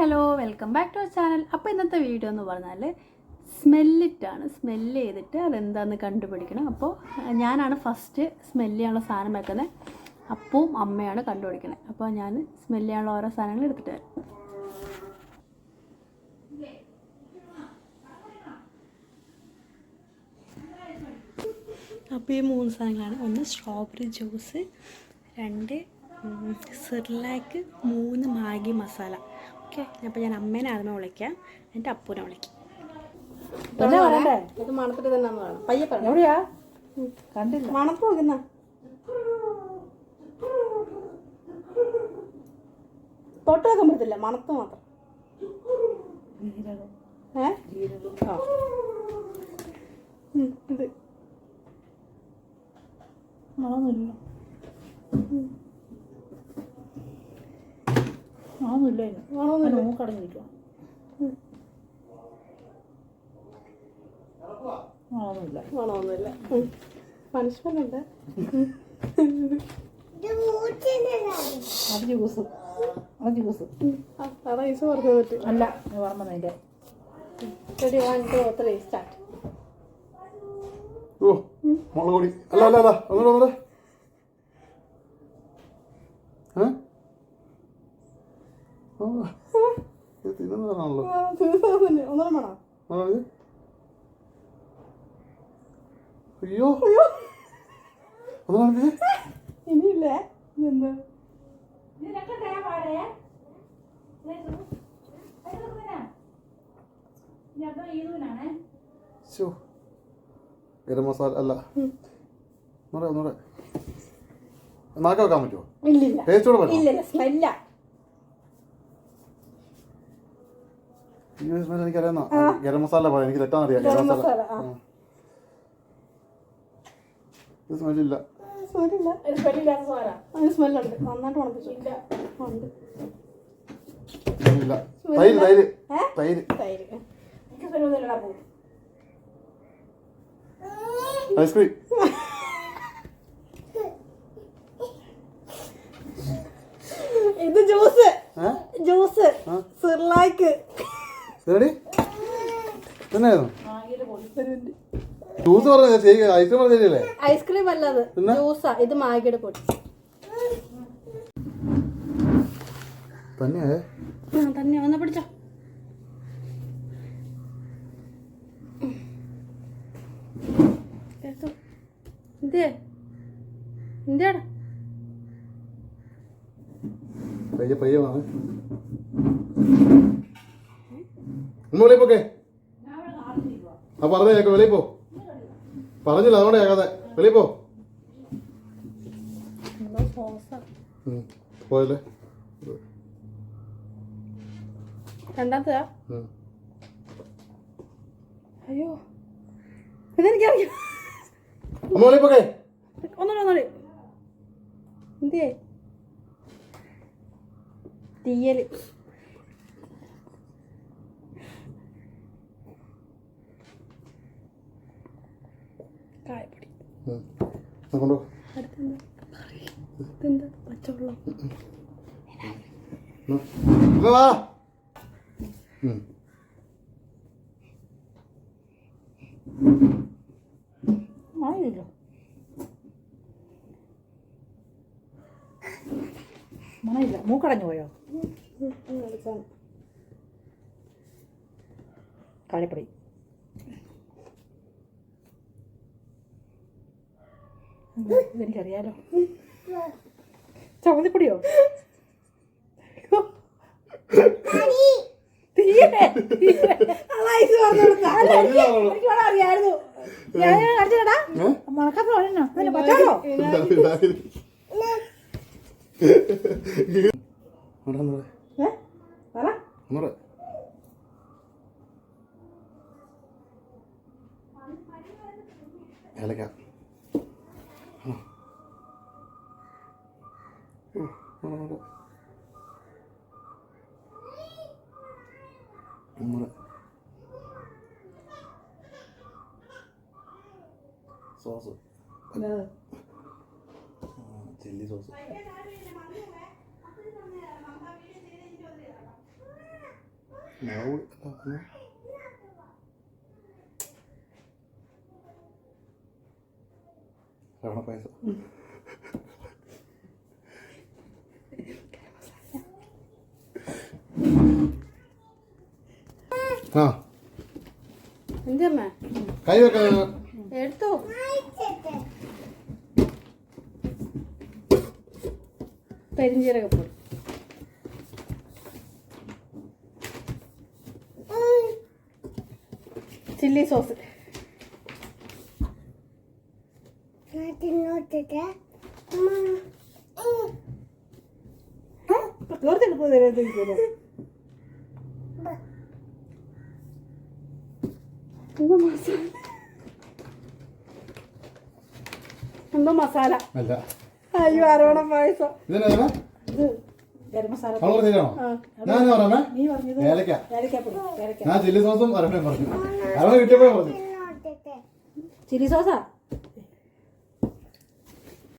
Hello welcome back to our channel. അപ്പോൾ ഇന്നത്തെ video എന്ന് പറഞ്ഞാൽ സ്മെല്ലിട്ടാണ്. സ്മെല്ല് ചെയ്തിട്ട് അതെന്താണെന്ന് കണ്ടുപിടിക്കണം. അപ്പോൾ ഞാനാണ് ഫസ്റ്റ് സ്മെല്ല് ചെയ്യാനുള്ള സാധനം വെക്കുന്നത്. അപ്പവും അമ്മയാണ് കണ്ടുപിടിക്കുന്നത്. അപ്പോൾ ഞാൻ സ്മെല്ല് ചെയ്യാനുള്ള ഓരോ സാധനങ്ങൾ എടുത്തിട്ട് വരാം. അപ്പോൾ ഈ 3 സാധനങ്ങളാണ്. 1 strawberry juice, 2 Cerelac, 3 Maggi masala. Okay, അപ്പോൾ ഞാൻ അമ്മേനെ ആദ്യമേ വിളിക്കാം, എൻ്റെ അപ്പൂനെ വിളിക്കാം. ഇത് മണത്തിട്ട് തന്നെ വേണം. പയ്യെ എവിടെയാ കണ്ടില്ല, മണത്ത് നോക്കുന്ന തൊട്ട് വെക്കാൻ പറ്റത്തില്ല, മണത്ത് മാത്രം. ഇത് മണമൊന്നുമില്ല, മണമൊന്നുമില്ല, മൂക്കടങ്ങിരിക്കുക. മണമൊന്നുമില്ല. പണിഷ്മെന്റ് ഉണ്ട്. അത് ജ്യൂസ്, അത് ജ്യൂസ് റൈസ് പറഞ്ഞു പറ്റും അല്ല പറഞ്ഞതിൻ്റെ. Ready, 1 2 3 start. ഓ മുളക് പൊടി അല്ല അല്ല അല്ല ഒന്നുകൂടെ തിന്നുന്നതാണല്ലോ. ഒന്നും വേണം. അയ്യോ ഇനിയില്ലേ എന്താ ഗരം മസാല അല്ല, ഒന്നൂടെ നാക്ക വെക്കാൻ പറ്റുമോ? ഇല്ലില്ല, ടേസ്റ്റോടെ പറ്റുമോ? ഇല്ലില്ല, സ്മെല്ല. ഈ സ്മെൽ എനിക്കറിയാം. ഗരം മസാല പറയാം, എനിക്ക് തെറ്റാന്നറിയാം. ഗരം മസാല ഇത് സ്മെല്ലില്ല. സ്മെല്ലുണ്ട്, നന്നായിട്ട് ഉണപ്പിച്ചില്ല. തൈര് തൈര് തൈര് തൈര് ഐസ്ക്രീം. ഇത് ജ്യൂസ്, ജ്യൂസ് സെർലാക്ക്. ജ്യൂസ് പറഞ്ഞ ഐസ്ക്രീം പറഞ്ഞല്ലേ? ഐസ്ക്രീം അല്ലത്, ജ്യൂസാ. ഇത് മാഗിയുടെ പൊടി തന്നെ. തന്നെ വന്നാ പിടിച്ചോ. ഇതേ ഇന്ത്യയുടെ പയ്യെ പയ്യെ വാങ്ങ. ഒന്ന് വെളിയിൽ പോക്കെ. ആ പറഞ്ഞേ കേൾക്കാം, വെളിയിൽ പോ. പറഞ്ഞില്ല അതുകൊണ്ട് കേൾക്കാതെ. വെളിയിൽ പോ. പോയല്ലേ രണ്ടാമത്തെയാ. അയ്യോ ഇതെനിക്കറിയാം. അമ്മ വെളിയിൽ പോക്കെ. ഒന്നുകൂടെ എന്തേ തീയല്. കായപ്പൊടി. അടുത്തെന്താ പച്ചവെള്ളം. ആയില്ലോ, മണയില്ല, മൂക്കടഞ്ഞു പോയോ? കായപ്പൊടി. ഇതെനിക്കറിയാലോ. ചമ്മന്തിപ്പൊടിയോ? അറിയായിരുന്നു. ഞാൻ അടിച്ചടാ മണക്കാത്ത പറ്റാലോ. ഏലക്ക. Sauce, chilli sauce. പായസം ആ എന്തമ്മ കൈ വെക്കാൻ എടുത്തോ. പെരിഞ്ചീരകപ്പൊടി, ചില്ലി സോസ്, എന്തോ മസാല. അല്ല അയ്യോ അരവണ പായസം. ഇതെന്നാ ഇത് ഗരം മസാല അവൾ പറഞ്ഞാണോ? ഞാൻ പറഞ്ഞേ നീ പറഞ്ഞത് ഏലക്ക. ഏലക്കാപ്പൊടി. ഏലക്ക ഞാൻ ചില്ലി സോസും അരവണയും പറഞ്ഞു. അരവണ കിട്ടിയപ്പോഴേ പറഞ്ഞു. ചില്ലി സോസാ